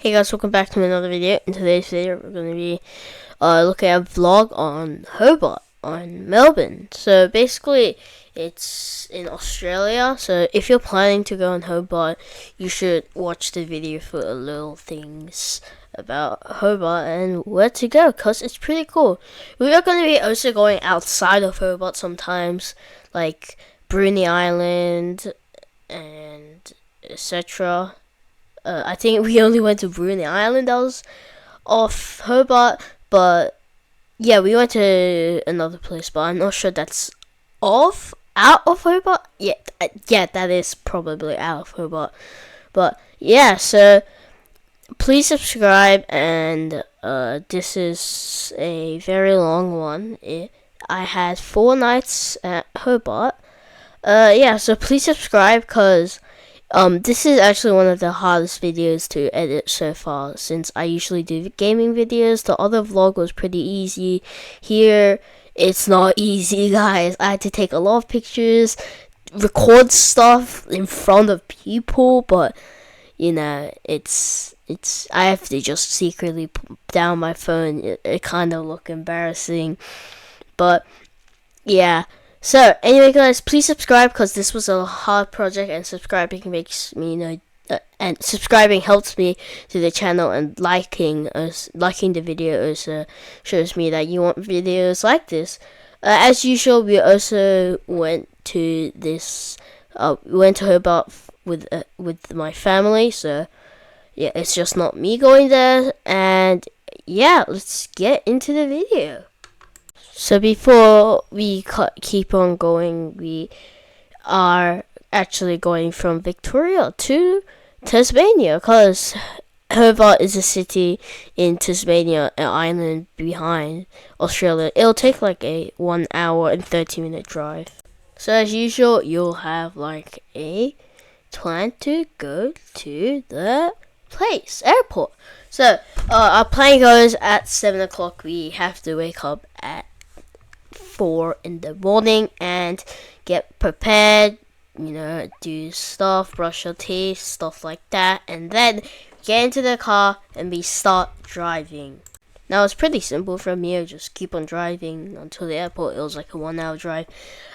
Hey guys, welcome back to another video. In today's video, we're going to be looking at a vlog on Hobart, on Melbourne. So basically, it's in Australia. So if you're planning to go on Hobart, you should watch the video for little things about Hobart and where to go, because it's pretty cool. We are going to be also going outside of Hobart sometimes, like Bruny Island and etc. I think we only went to Bruny Island. That was off Hobart, but yeah, we went to another place, but I'm not sure that's out of Hobart. Yeah, that is probably out of Hobart. But yeah, so please subscribe, and this is a very long one. I had 4 nights at Hobart. Yeah, so please subscribe, because this is actually one of the hardest videos to edit so far, since I usually do gaming videos. The other vlog was pretty easy. Here, it's not easy, guys. I had to take a lot of pictures, record stuff in front of people, but you know, I have to just secretly put down my phone. It kind of look embarrassing, but yeah. So anyway, guys, please subscribe, because this was a hard project, and subscribing makes me and subscribing helps me to the channel, and liking the video also shows me that you want videos like this. As usual, we also went to Hobart with my family. So yeah, it's just not me going there, and yeah, let's get into the video. So before we keep on going, we are actually going from Victoria to Tasmania, because Hobart is a city in Tasmania, an island behind Australia. It'll take like a 1 hour and 30-minute drive. So as usual, you'll have like a plan to go to the airport. So our plane goes at 7 o'clock. We have to wake up at 4 in the morning and get prepared, do stuff, brush your teeth, stuff like that, and then get into the car and we start driving. Now it's pretty simple from here, just keep on driving until the airport. It was like a 1 hour drive.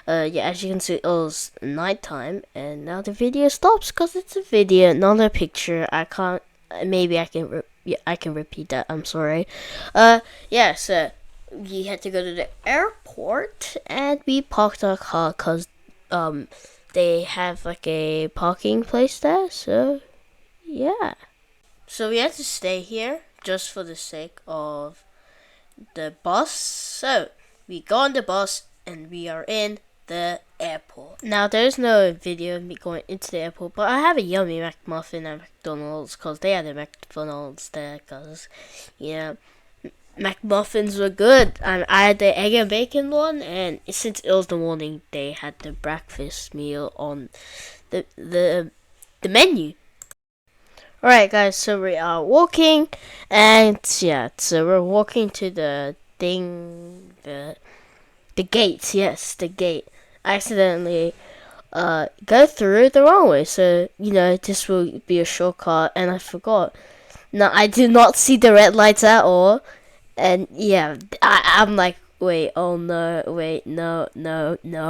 Yeah, as you can see, it was nighttime, and now the video stops because it's a video, not a picture. I can't, maybe I can I can repeat that, I'm sorry. Yeah, so we had to go to the airport, and we parked our car because they have like a parking place there. So yeah, so we had to stay here just for the sake of the bus. So we got on the bus and we are in the airport. Now there's no video of me going into the airport, but I have a yummy McMuffin at McDonald's, because they had a McDonald's there, because McMuffins were good. I had the egg and bacon one, and since it was the morning, they had the breakfast meal on the menu. Alright, guys, so we are walking, and yeah, so we're walking to the thing, the gate. Yes, the gate. I accidentally go through the wrong way, so this will be a shortcut, and I forgot. Now I did not see the red lights at all. And yeah, I'm like, wait, oh no, wait, no,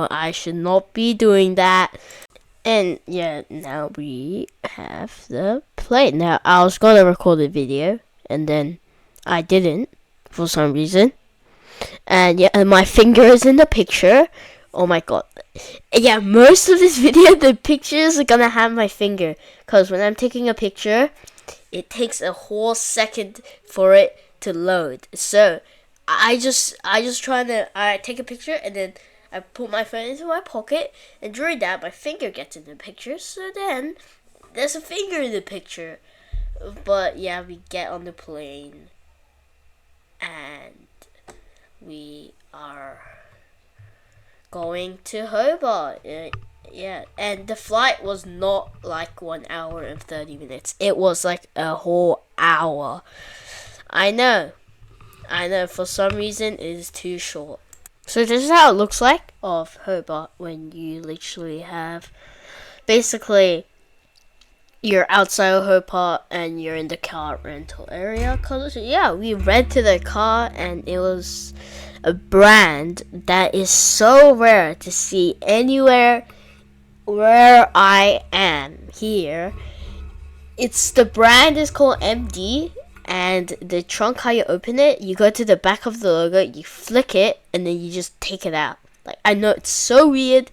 I should not be doing that. And yeah, now we have the plate. Now, I was gonna record a video, and then I didn't, for some reason. And yeah, and my finger is in the picture. Oh my god. Yeah, most of this video, the pictures are gonna have my finger, because when I'm taking a picture, it takes a whole second for it to load. So I take a picture, and then I put my phone into my pocket, and during that my finger gets in the picture, so then there's a finger in the picture. But yeah, we get on the plane and we are going to Hobart. Yeah, and the flight was not like 1 hour and 30 minutes. It was like a whole hour. I know, for some reason it is too short. So this is how it looks like of Hobart when you literally have basically you're outside of Hobart and you're in the car rental area. Cause yeah, we rented a car and it was a brand that is so rare to see anywhere where I am here. It's the brand is called MD, and the trunk, how you open it, you go to the back of the logo, you flick it, and then you just take it out. Like, I know it's so weird.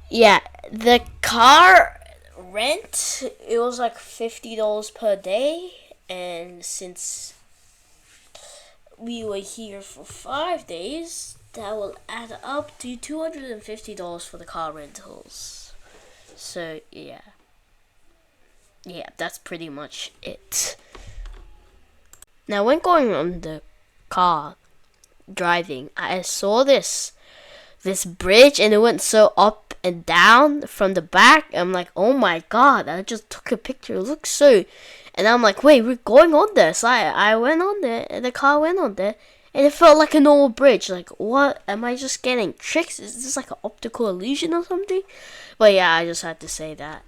Yeah, the car rent, it was like $50 per day, and since we were here for 5 days, that will add up to $250 for the car rentals. So yeah, that's pretty much it. Now, when going on the car driving, I saw this bridge, and it went so up and down from the back. I'm like, oh my god! I just took a picture. It looks so, and I'm like, wait, we're going on this. I went on there, and the car went on there, and it felt like a normal bridge. Like, what? Am I just getting tricks? Is this like an optical illusion or something? But yeah, I just had to say that.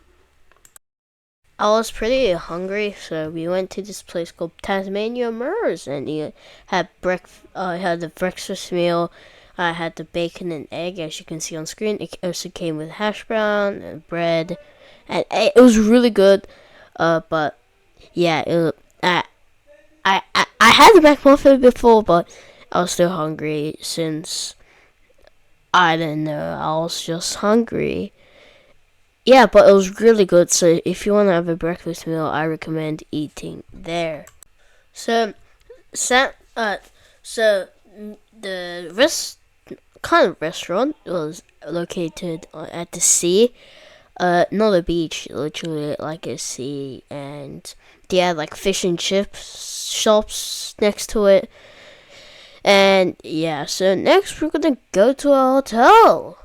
I was pretty hungry, so we went to this place called Tasmania Mers, and he had had the breakfast meal. I had the bacon and egg, as you can see on screen. It also came with hash brown and bread, and it was really good. But yeah, I had the McMuffin before, but I was still hungry since I didn't know. I was just hungry. Yeah, but it was really good. So if you want to have a breakfast meal, I recommend eating there. So, so the kind of restaurant was located at the sea. Not a beach, literally like a sea, and they had like fish and chips shops next to it. And yeah, so next we're gonna go to a hotel.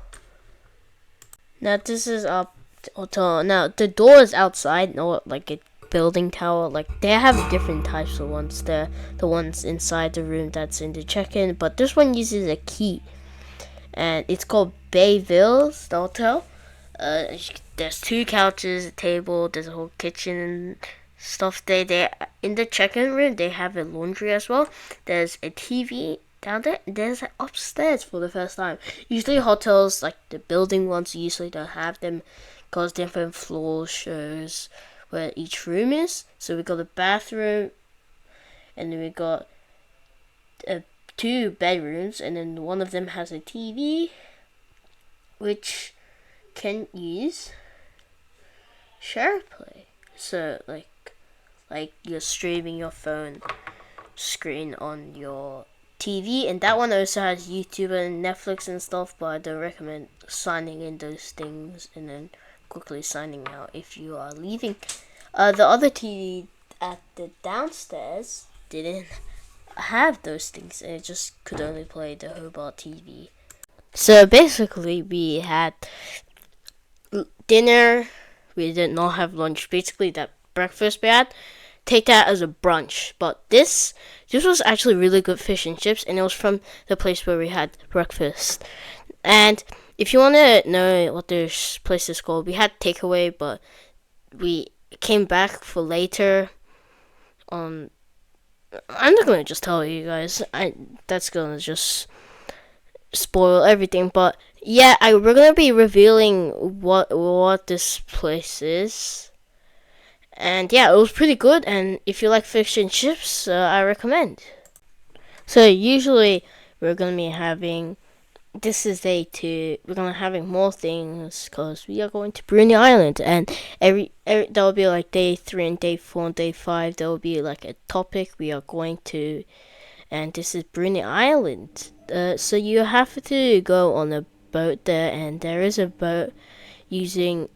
Now this is our hotel. Now the door is outside, not like a building tower. Like, they have different types of ones. The ones inside the room that's in the check-in, but this one uses a key, and it's called Bayville, the hotel. There's 2 couches, a table, there's a whole kitchen and stuff. They in the check-in room they have a laundry as well. There's a TV down there. There's upstairs for the first time. Usually hotels, like the building ones, usually don't have them because different floors shows where each room is. So we got a bathroom, and then we got 2 bedrooms, and then one of them has a TV, which can use SharePlay. So like you're streaming your phone screen on your TV, and that one also has YouTube and Netflix and stuff, but I don't recommend signing in those things and then quickly signing out if you are leaving. The other TV at the downstairs didn't have those things, and it just could only play the Hobart TV. So basically we had dinner. We did not have lunch. Basically that breakfast we had, take that as a brunch. But this was actually really good fish and chips, and it was from the place where we had breakfast. And if you want to know what this place is called, we had takeaway, but we came back for later. I'm not gonna just tell you guys. That's gonna just spoil everything. But yeah, we're gonna be revealing what this place is. And yeah, it was pretty good, and if you like fish and chips, I recommend. So usually we're gonna be having, this is day 2. We're gonna having more things because we are going to Brunei Island, and every there will be like day 3 and day 4 and day 5. There will be like a topic we are going to, and this is Brunei Island. So you have to go on a boat there, and there is a boat using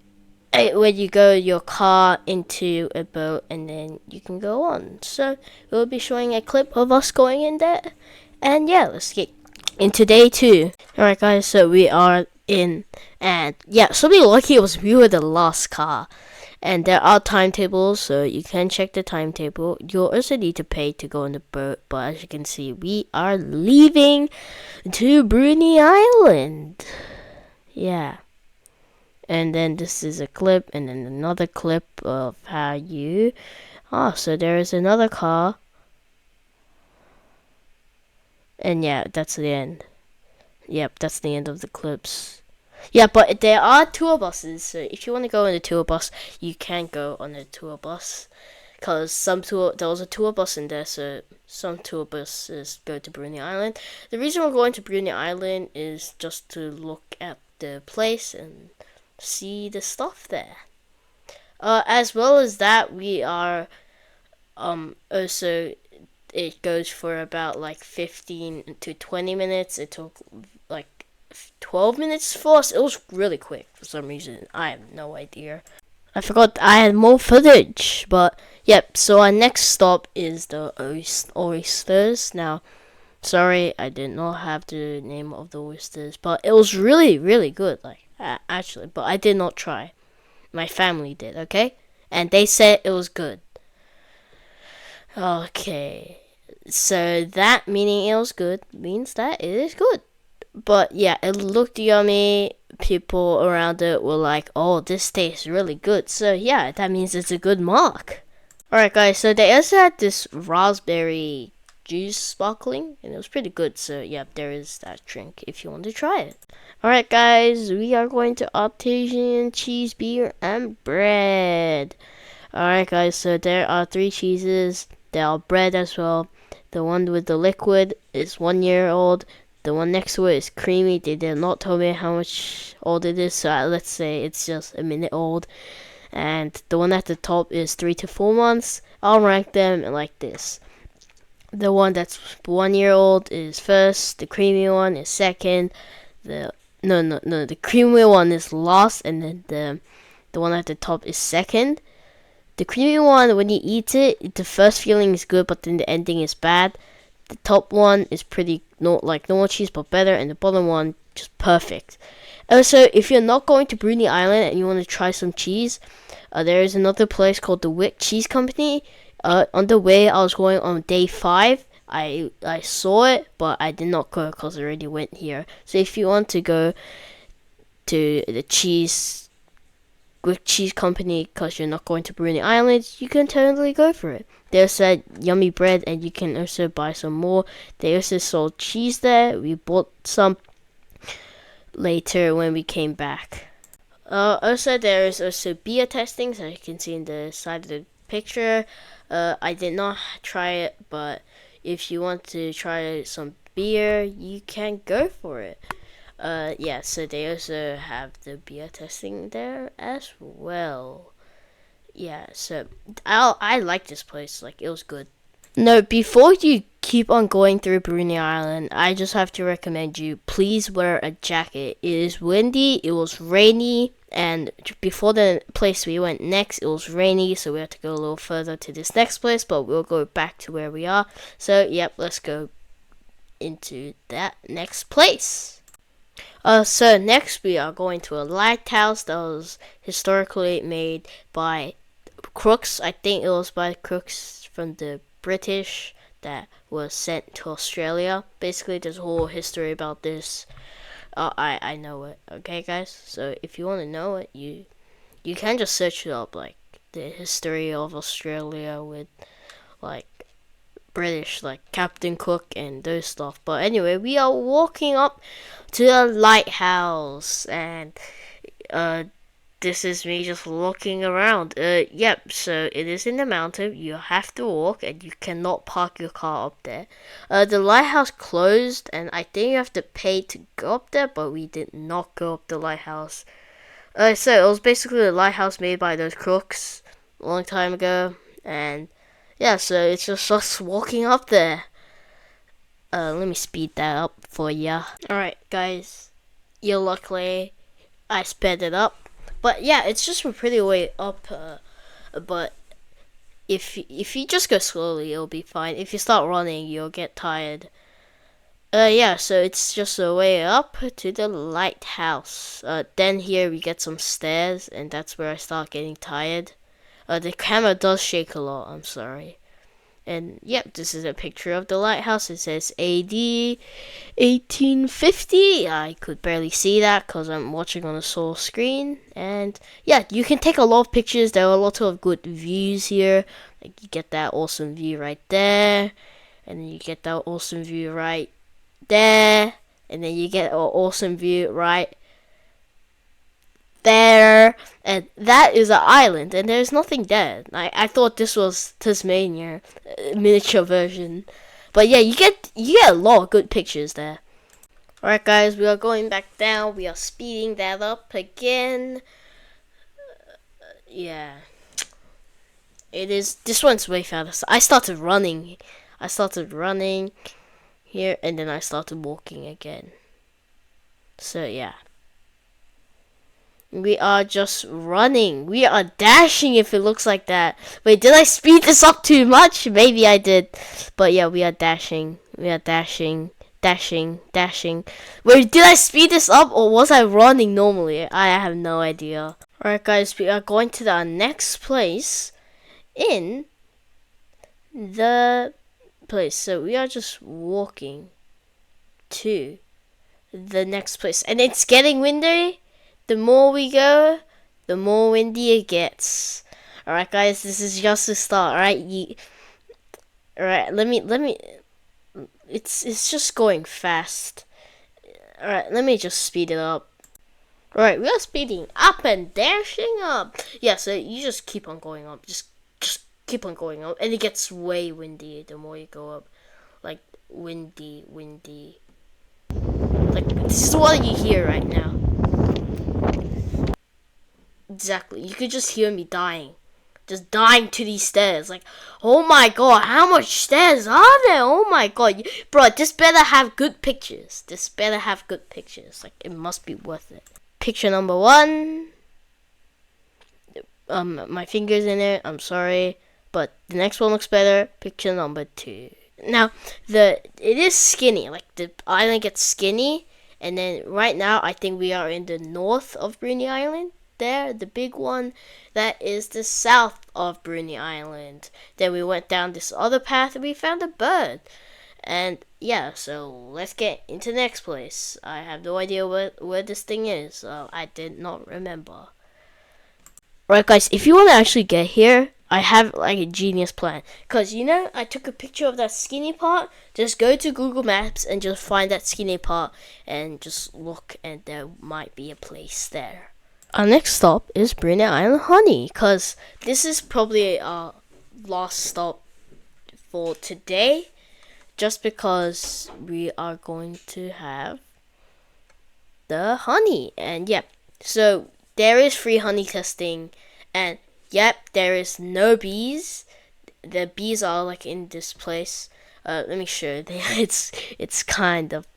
where you go your car into a boat, and then you can go on. So we'll be showing a clip of us going in there, and yeah, let's get into day 2. Alright guys, so we are in, and yeah, something lucky was we were the last car, and there are timetables, so you can check the timetable. You'll also need to pay to go on the boat, but as you can see, we are leaving to Brunei Island. Yeah. And then this is a clip, and then another clip of how you. Oh, so there is another car. And yeah, that's the end. Yep, that's the end of the clips. Yeah, but there are tour buses, so if you want to go on a tour bus, you can go on a tour bus. Because there was a tour bus in there, so some tour buses go to Bruny Island. The reason we're going to Bruny Island is just to look at the place and see the stuff there. As well as that, we are also, it goes for about like 15 to 20 minutes. It took like 12 minutes for us. It was really quick for some reason. I have no idea. I forgot I had more footage, but yep. So our next stop is the oysters. Now, sorry, I did not have the name of the oysters, but it was really, really good. Like actually, but I did not try. My family did, okay, and they said it was good. Okay, so that meaning it was good means that it is good. But yeah, it looked yummy. People around it were like, "Oh, this tastes really good." So yeah, that means it's a good mark. Alright, guys. So they also had this raspberry juice sparkling, and it was pretty good. So yeah, there is that drink if you want to try it. Alright, guys. We are going to artesian cheese, beer, and bread. Alright, guys. So there are 3 cheeses. There are bread as well. The one with the liquid is 1 year old. The one next to it is creamy. They did not tell me how much old it is, so let's say it's just a minute old. And the one at the top is 3 to 4 months. I'll rank them like this. The one that's 1 year old is first. The creamy one is second. The no. The creamy one is last, and then the one at the top is second. The creamy one, when you eat it, the first feeling is good, but then the ending is bad. The top one is pretty like normal cheese but better, and the bottom one just perfect. Also, if you're not going to Bruny Island and you want to try some cheese, there is another place called the Wick Cheese Company. On the way, I was going on day 5. I saw it, but I did not go because I already went here. So if you want to go to the Wick Cheese Company because you're not going to Bruny Island, you can totally go for it. They also had yummy bread, and you can also buy some more. They also sold cheese there. We bought some later when we came back. Also, there is also beer testing, so you can see in the side of the picture. I did not try it, but if you want to try some beer, you can go for it. Yeah, so they also have the beer testing there as well. Yeah, so I like this place. Like, it was good. No, before you keep on going through Bruny Island, I just have to recommend you, please wear a jacket. It is windy, it was rainy, and before the place we went next, it was rainy, so we had to go a little further to this next place, but we'll go back to where we are. So, yep, let's go into that next place. So next we are going to a lighthouse that was historically made by crooks. I think it was by crooks from the British that was sent to Australia. Basically, there's a whole history about this. I know it. Okay, guys. So if you want to know it, you can just search it up, like the history of Australia with like British, like Captain Cook and those stuff. But anyway, we are walking up to the lighthouse, and this is me just looking around. Yep, so it is in the mountain. You have to walk, and you cannot park your car up there. The lighthouse closed, and I think you have to pay to go up there, but we did not go up the lighthouse. So it was basically a lighthouse made by those crooks a long time ago, and yeah, so it's just us walking up there. Let me speed that up for ya. Alright, guys. You're luckily I sped it up. But yeah, it's just a pretty way up. But if you just go slowly, it'll be fine. If you start running, you'll get tired. Yeah, so it's just a way up to the lighthouse. Then here we get some stairs, and that's where I start getting tired. The camera does shake a lot, I'm sorry. And yep, this is a picture of the lighthouse. It says AD 1850. I could barely see that because I'm watching on a small screen. And yeah, you can take a lot of pictures. There are a lot of good views here. Like you get that awesome view right there, and then you get that awesome view right there, and then you get an awesome view right there, and that is an island, and there's nothing there. I thought this was Tasmania, miniature version, but yeah, you get a lot of good pictures there. Alright guys, we are going back down. We are speeding that up again. Yeah, it is. This one's way faster. I started running. Here, and then I started walking again. So yeah. We are just running. We are dashing if it looks like that. Wait, did I speed this up too much? Maybe I did. But yeah, we are dashing. We are dashing. Dashing. Dashing. Wait, did I speed this up or was I running normally? I have no idea. Alright guys, we are going to the next place in the place. So we are just walking to the next place. And it's getting windy. The more we go, the more windy it gets. Alright guys, this is just the start, alright? Alright, let me it's just going fast. Alright, let me just speed it up. Alright, we are speeding up and dashing up. Yeah, so you just keep on going up. Just keep on going up. And it gets way windy the more you go up. Like windy. Like this is what you hear right now. Exactly. You could just hear me dying. Just dying to these stairs. Like, oh my god, how much stairs are there? Oh my god. Bro, this better have good pictures. Like, it must be worth it. Picture number 1. My finger's in it. I'm sorry. But the next one looks better. Picture number 2. Now, it is skinny. Like, the island gets skinny. And then right now, I think we are in the north of Bruny Island. There, the big one, that is the south of Bruny Island. Then we went down this other path and we found a bird. And yeah, so let's get into the next place. I have no idea where this thing is. I did not remember. Right guys, if you want to actually get here, I have like a genius plan. Because you know, I took a picture of that skinny part. Just go to Google Maps and just find that skinny part and just look, and there might be a place there. Our next stop is Bruny Island Honey, because this is probably our last stop for today, just because we are going to have the honey. And yep, so there is free honey testing, and yep, there is no bees. The bees are like in this place. Let me show you. It's kind of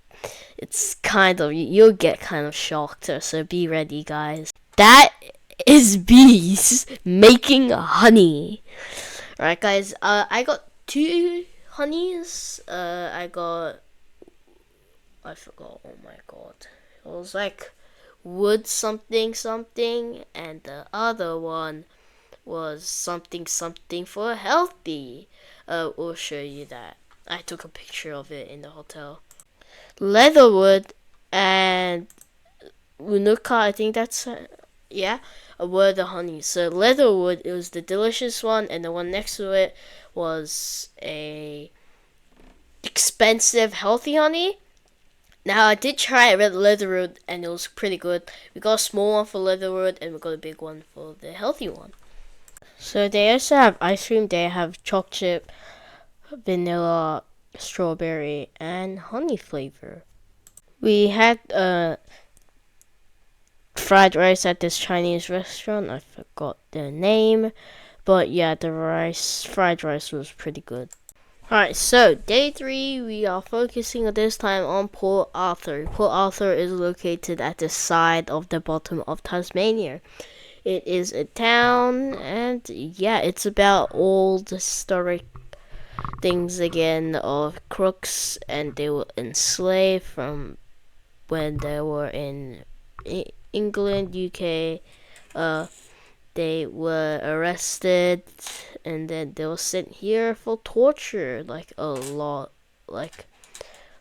you'll get kind of shocked. So be ready, guys. That is bees making honey. Alright guys, I got 2 honeys. I forgot, oh my god. It was like wood something, and the other one was something for healthy. We'll show you that. I took a picture of it in the hotel. Leatherwood and Unuka, I think that's were the honey. So leatherwood, it was the delicious one, and the one next to it was a expensive healthy honey. Now I did try leatherwood and it was pretty good. We got a small one for leatherwood and we got a big one for the healthy one. So they also have ice cream. They have chocolate chip, vanilla, strawberry, and honey flavor. We had fried rice at this Chinese restaurant. I forgot the name, but yeah, the fried rice was pretty good. Alright, so day 3, we are focusing this time on Port Arthur. Port Arthur is located at the side of the bottom of Tasmania. It is a town, and yeah, it's about old historic things again of crooks, and they were enslaved from when they were in England, UK. they were arrested, and then they were sent here for torture, like a lot, like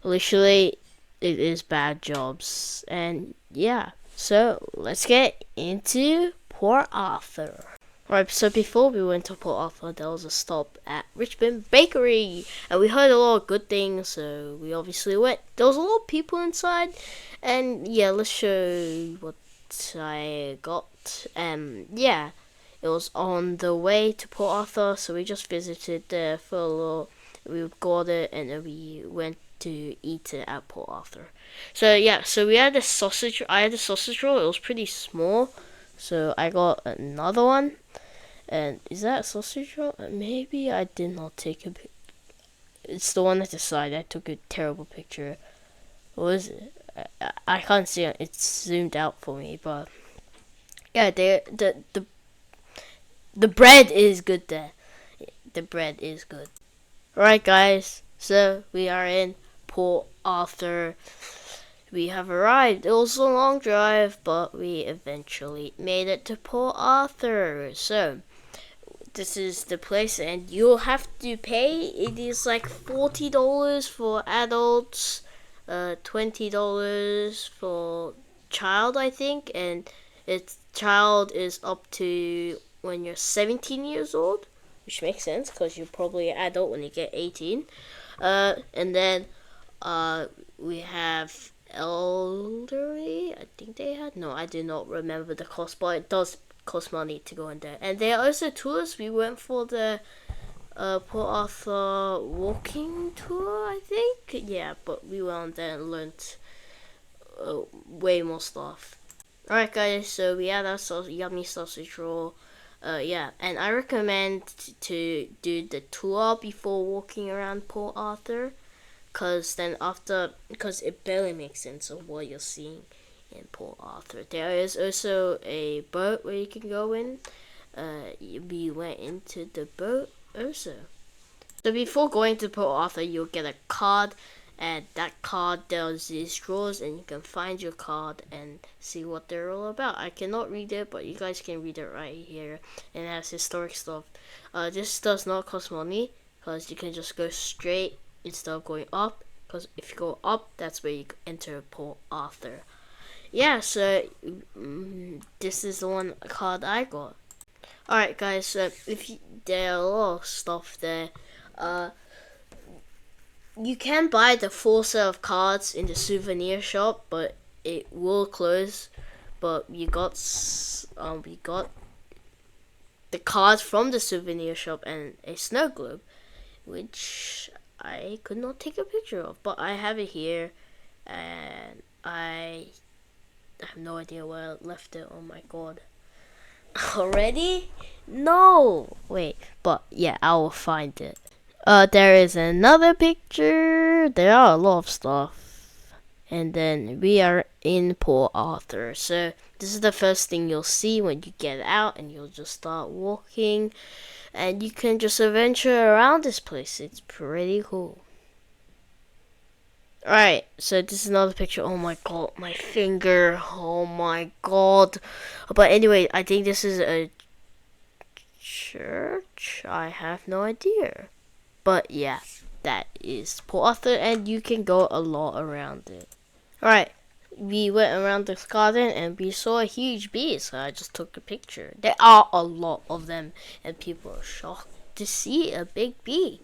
literally, it is bad jobs, and yeah. So let's get into Port Arthur. Right, so before we went to Port Arthur, there was a stop at Richmond Bakery, and we heard a lot of good things, so we obviously went. There was a lot of people inside, and yeah, let's show you what I got. Yeah, it was on the way to Port Arthur, so we just visited there for a little. We got it, and then we went to eat it at Port Arthur. So yeah, so we had a sausage. I had a sausage roll. It was pretty small, so I got another one. And is that a sausage roll? Maybe I did not take a pic. It's the one at the side. I took a terrible picture. What is it? I can't see it. It's zoomed out for me, but yeah, the bread is good there. The bread is good. Alright, guys. So we are in Port Arthur. We have arrived. It was a long drive, but we eventually made it to Port Arthur. So this is the place, and you'll have to pay. It is like $40 for adults, $20 for child, I think, and its child is up to when you're 17 years old, which makes sense because you're probably an adult when you get 18. And then we have elderly. I think they had. No, I do not remember the cost, but it does cost money to go in there. And there are also tours. We went for the Port Arthur walking tour, I think. Yeah, but we went there and learned way more stuff. Alright, guys, so we had our yummy sausage roll. Yeah, and I recommend to do the tour before walking around Port Arthur, because it barely makes sense of what you're seeing in Port Arthur. There is also a boat where you can go in. We went into the boat also. So before going to Port Arthur, you'll get a card, and that card does these drawers, and you can find your card and see what they're all about. I cannot read it, but you guys can read it right here, and it has historic stuff. This does not cost money, because you can just go straight instead of going up, because if you go up, that's where you enter Port Arthur. Yeah, so this is the one card I got. Alright, guys, so there are a lot of stuff there. You can buy the full set of cards in the souvenir shop, but it will close. But we got the cards from the souvenir shop and a snow globe, which I could not take a picture of, but I have it here, and I have no idea where I left it. Oh my god. Already? No! Wait, but yeah, I will find it. There is another picture. There are a lot of stuff. And then we are in Port Arthur. So this is the first thing you'll see when you get out, and you'll just start walking. And you can just adventure around this place. It's pretty cool. Alright, so this is another picture. Oh my god, my finger. Oh my god. But anyway, I think this is a church. I have no idea. But yeah, that is Port Arthur, and you can go a lot around it. Alright, we went around this garden and we saw a huge bee, so I just took a picture. There are a lot of them, and people are shocked to see a big bee.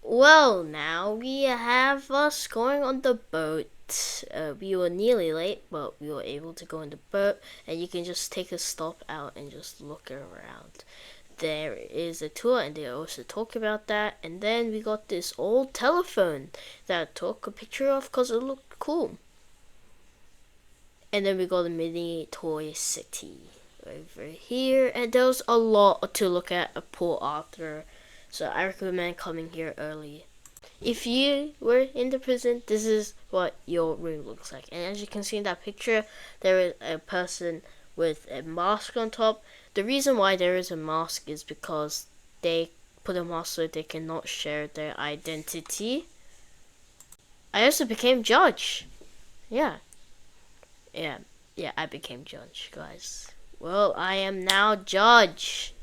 Well, now we have us going on the boat. We were nearly late, but we were able to go on the boat, and you can just take a stop out and just look around. There is a tour, and they also talk about that. And then we got this old telephone that I took a picture of because it looked cool. And then we got a mini toy city over here, and there's a lot to look at Port Arthur. So I recommend coming here early. If you were in the prison, this is what your room looks like. And as you can see in that picture, there is a person with a mask on top. The reason why there is a mask is because they put a mask so they cannot share their identity. I also became judge. Yeah. Yeah, I became judge, guys. Well, I am now judge.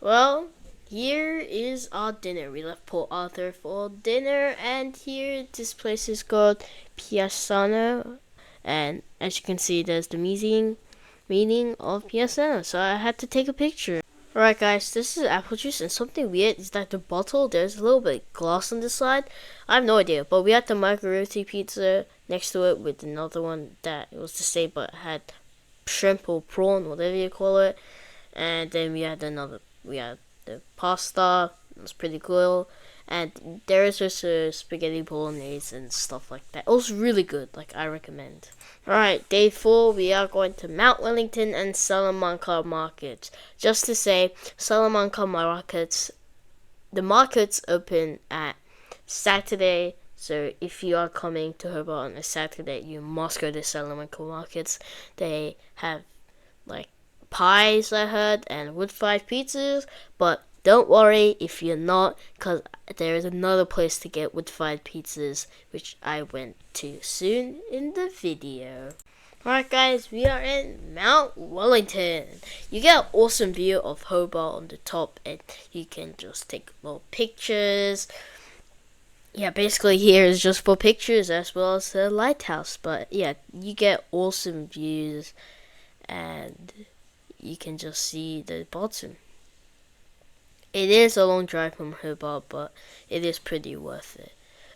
Well, here is our dinner. We left Port Arthur for dinner, and here this place is called Piazzano. And as you can see, there's the meaning of Piazzano. So I had to take a picture. Alright guys, this is apple juice, and something weird is that the bottle, there's a little bit of glass on this side. I have no idea, but we had the margherita pizza next to it with another one that it was the same but had shrimp or prawn, whatever you call it. And then we had the pasta, it was pretty cool. And there is also spaghetti bolognese and stuff like that. It was really good, like I recommend. Alright, day 4, we are going to Mount Wellington and Salamanca markets. Just to say, Salamanca markets, the markets open at Saturday. So if you are coming to Hobart on a Saturday, you must go to Salamanca markets. They have like pies, I heard, and wood-fired pizzas, but don't worry if you're not, because there is another place to get wood-fired pizzas, which I went to soon in the video. Alright guys, we are in Mount Wellington. You get an awesome view of Hobart on the top, and you can just take little pictures. Yeah, basically here is just for pictures as well as the lighthouse, but yeah, you get awesome views, and you can just see the bottom. It is a long drive from Hobart, but it is pretty worth it.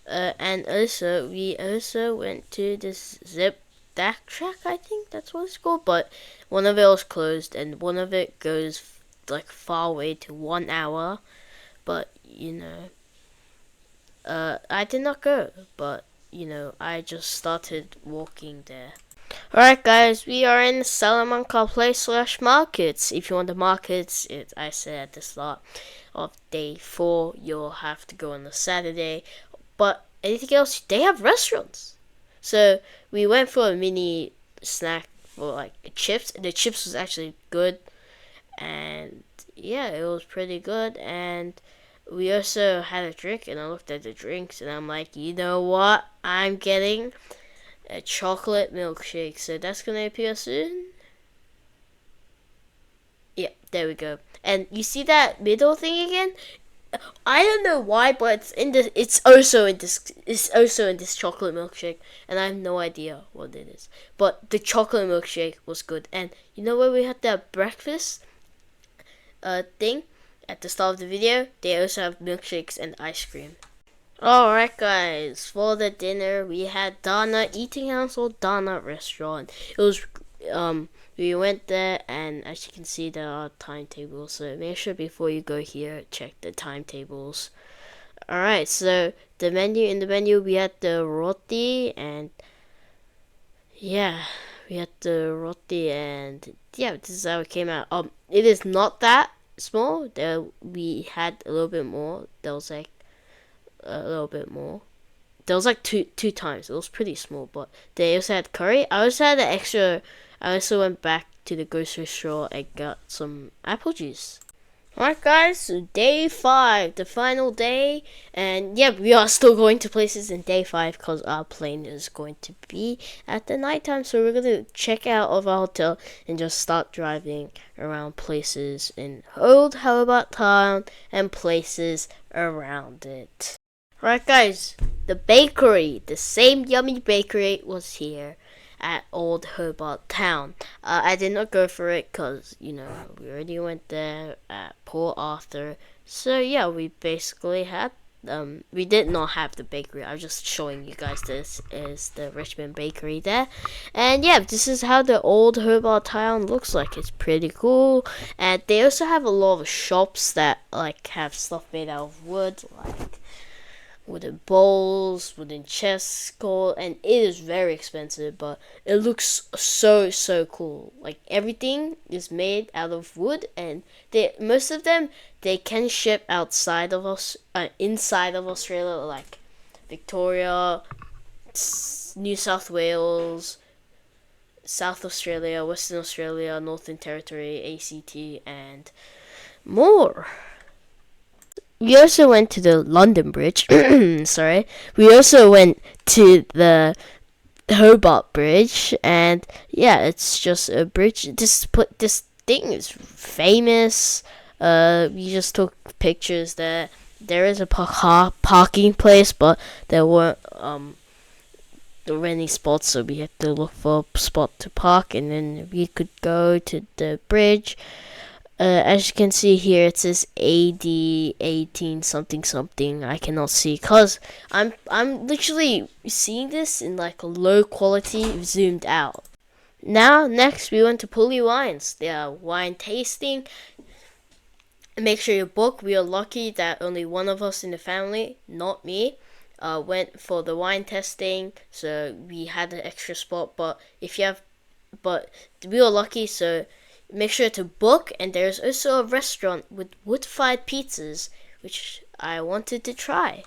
And also, we also went to this zip back track, I think that's what it's called, but one of it was closed, and one of it goes like far away to 1 hour, but I did not go, but I just started walking there. Alright guys, we are in Salamanca Place / markets. If you want the markets, I said at the start of day 4, you'll have to go on a Saturday. But anything else, they have restaurants. So we went for a mini snack for like chips. The chips was actually good. And yeah, it was pretty good. And we also had a drink, and I looked at the drinks and I'm like, you know what? I'm getting a chocolate milkshake, so that's gonna appear soon. Yeah, there we go. And you see that middle thing again? I don't know why, but it's also in this chocolate milkshake, and I have no idea what it is. But the chocolate milkshake was good. And you know where we had that breakfast thing at the start of the video? They also have milkshakes and ice cream. Alright guys, for the dinner we had Dana Eating House or Dana Restaurant. It was we went there, and as you can see there are timetables, so make sure before you go here check the timetables. Alright, so in the menu we had the roti, and yeah, this is how it came out. It is not that small. We had a little bit more. There was like a little bit more. There was like two times. It was pretty small, but they also had curry. I also went back to the grocery store and got some apple juice. Alright guys, so day 5, the final day, and yeah, we are still going to places in day 5 because our plane is going to be at the nighttime, so we're going to check out of our hotel and just start driving around places in Old Hobart Town and places around it. Right guys, the bakery, the same yummy bakery was here at Old Hobart Town. I did not go for it because, we already went there at Port Arthur. So yeah, we basically had, we did not have the bakery. I was just showing you guys this is the Richmond bakery there. And yeah, this is how the Old Hobart Town looks like. It's pretty cool. And they also have a lot of shops that like have stuff made out of wood, like wooden bowls, wooden chests, and it is very expensive, but it looks so cool. Like everything is made out of wood, and most of them they can ship outside of inside of Australia, like Victoria, New South Wales, South Australia, Western Australia, Northern Territory, ACT, and more. We also went to the London Bridge. Sorry. We also went to the Hobart Bridge, and yeah, it's just a bridge. This thing is famous. We just took pictures there. There is a parking place, but there weren't any spots, so we had to look for a spot to park, and then we could go to the bridge. As you can see here, it says AD 18 something something. I cannot see cause I'm literally seeing this in like a low quality, zoomed out. Now, next we went to Pulley Wines. They are wine tasting. Make sure you book. We are lucky that only one of us in the family, not me, went for the wine testing, so we had an extra spot. But we were lucky, so make sure to book. And there's also a restaurant with wood-fired pizzas, which I wanted to try.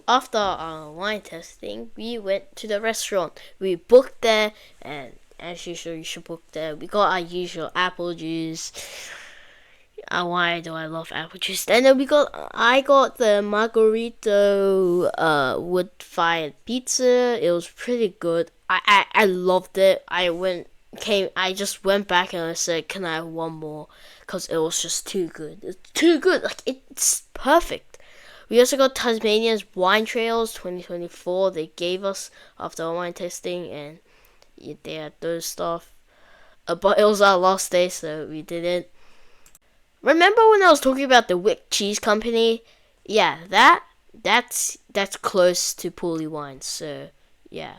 After our wine testing, we went to the restaurant. We booked there, and as usual, you should book there. We got our usual apple juice. Why do I love apple juice? And then I got the margarito wood-fired pizza. It was pretty good. I loved it. I just went back and I said, can I have one more? Because it was just too good. It's too good. Like, it's perfect. We also got Tasmania's Wine Trails 2024. They gave us after our wine tasting, and they had those stuff. But it was our last day, so we didn't. Remember when I was talking about the Wick Cheese Company? Yeah, that's close to Pooley Wines, so yeah.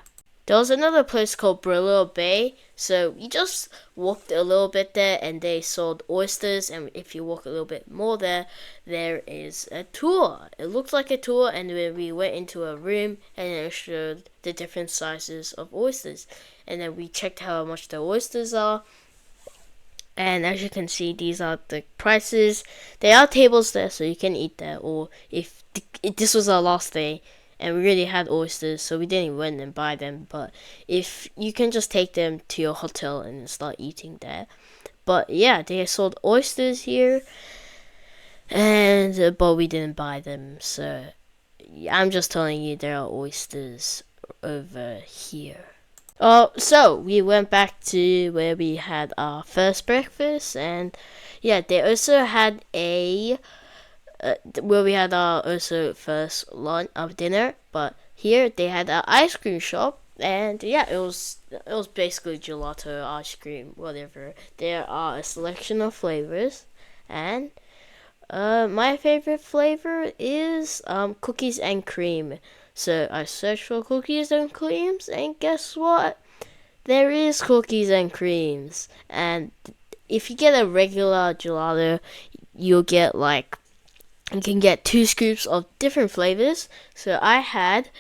There was another place called Brillo Bay, so we just walked a little bit there, and they sold oysters, and if you walk a little bit more there is a tour. It looked like a tour, and then we went into a room, and it showed the different sizes of oysters. And then we checked how much the oysters are. And as you can see, these are the prices. There are tables there, so you can eat there. Or if this was our last day and we really had oysters, so we didn't went and buy them. But if you can just take them to your hotel and start eating there. But yeah, they sold oysters here, and but we didn't buy them. So I'm just telling you, there are oysters over here. So we went back to where we had our first breakfast, and yeah, they also had where we had our also first lunch of dinner. But here they had an ice cream shop, and yeah, it was basically gelato, ice cream, whatever. There are a selection of flavors, and my favorite flavor is cookies and cream. So I searched for cookies and creams, and guess what? There is cookies and creams. And if you get a regular gelato, you can get 2 scoops of different flavors. So I had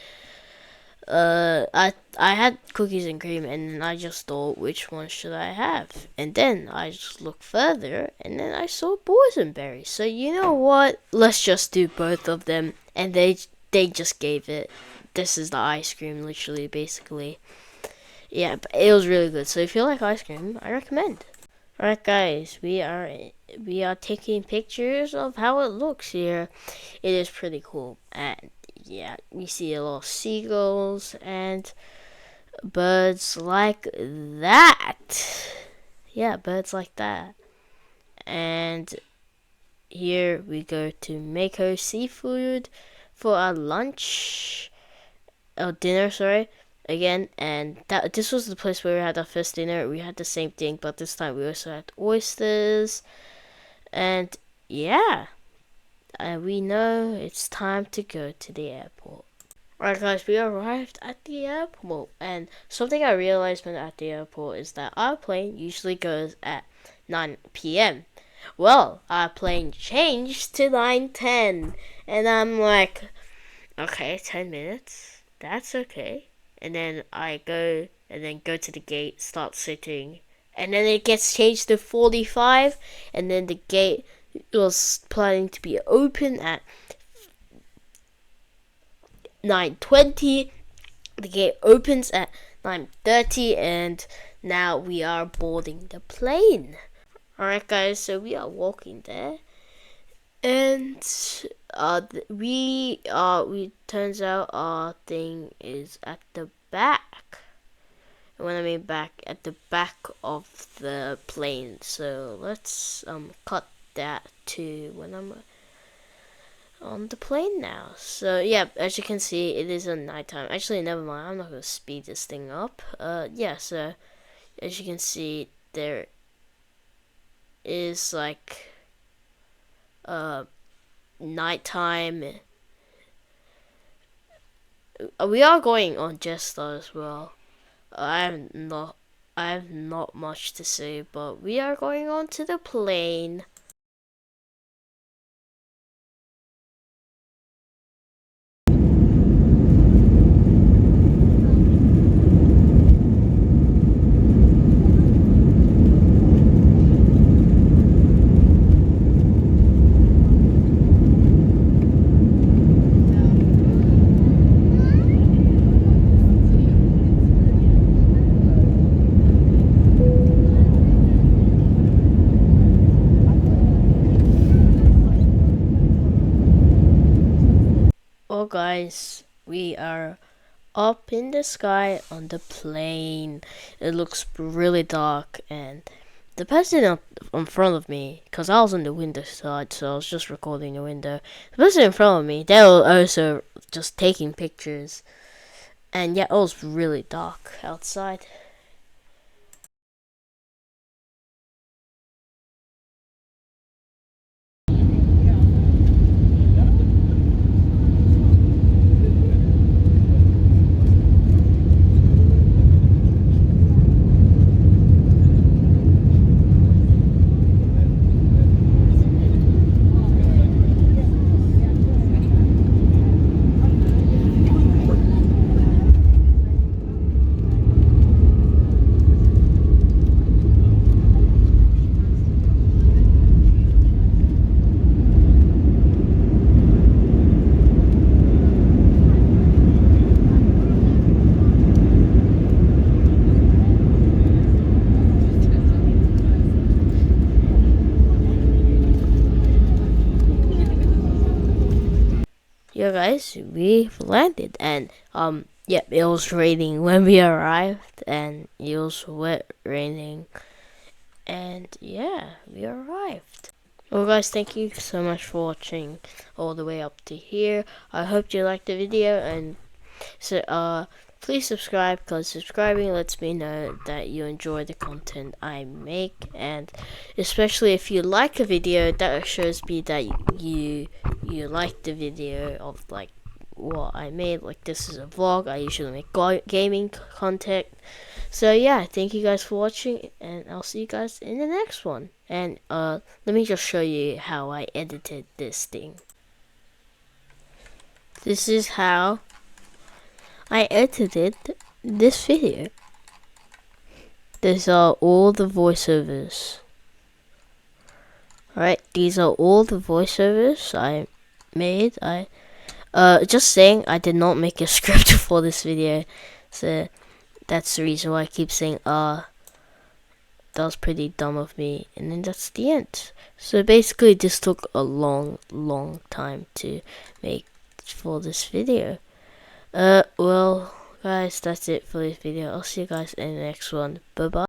I had cookies and cream, and then I just thought, which one should I have? And then I just looked further, and then I saw boysenberry. So you know what? Let's just do both of them. And they just gave it. This is the ice cream, literally, basically. Yeah, but it was really good. So if you like ice cream, I recommend. Alright, guys, we are taking pictures of how it looks here. It is pretty cool, and yeah, we see a lot of seagulls and birds like that. Yeah, birds like that. And here we go to Mako Seafood for our lunch, or dinner, sorry, again. And this was the place where we had our first dinner. We had the same thing, but this time we also had oysters. And yeah, we know it's time to go to the airport. Alright, guys, we arrived at the airport, and something I realized when at the airport is that our plane usually goes at 9 p.m. Well, our plane changed to 9:10, and I'm like, okay, 10 minutes, that's okay. And then I go to the gate, start sitting, and then it gets changed to 45, and then the gate was planning to be open at 9:20. The gate opens at 9:30, and now we are boarding the plane. Alright, guys, so we are walking there, and we turns out our thing is at the back. And when I mean back, at the back of the plane. So let's cut that to when I'm on the plane now. So yeah, as you can see, it is a nighttime. Actually, never mind. I'm not gonna speed this thing up. Yeah. So as you can see, there is like nighttime. We are going on Jester as well. I have not much to say, but we are going on to the plane. Well, guys, we are up in the sky on the plane. It looks really dark, and the person up in front of me, because I was on the window side, so I was just recording the window. The person in front of me, they were also just taking pictures, and yeah, it was really dark outside. Yeah, guys, we've landed, and yeah, it was raining when we arrived, and it was wet raining, and yeah, we arrived. Well, guys, thank you so much for watching all the way up to here. I hope you liked the video, and so please subscribe, because subscribing lets me know that you enjoy the content I make, and especially if you like a video, that shows me that you like the video of like what I made. Like, this is a vlog. I usually make gaming content. So yeah, thank you guys for watching, and I'll see you guys in the next one. And let me just show you how I edited this thing. This is how I edited this video. These are all the voiceovers. Alright, these are all the voiceovers I made. Just saying, I did not make a script for this video, so that's the reason why I keep saying that was pretty dumb of me. And then that's the end. So basically, this took a long time to make for this video. Well, guys, that's it for this video. I'll see you guys in the next one. Bye bye.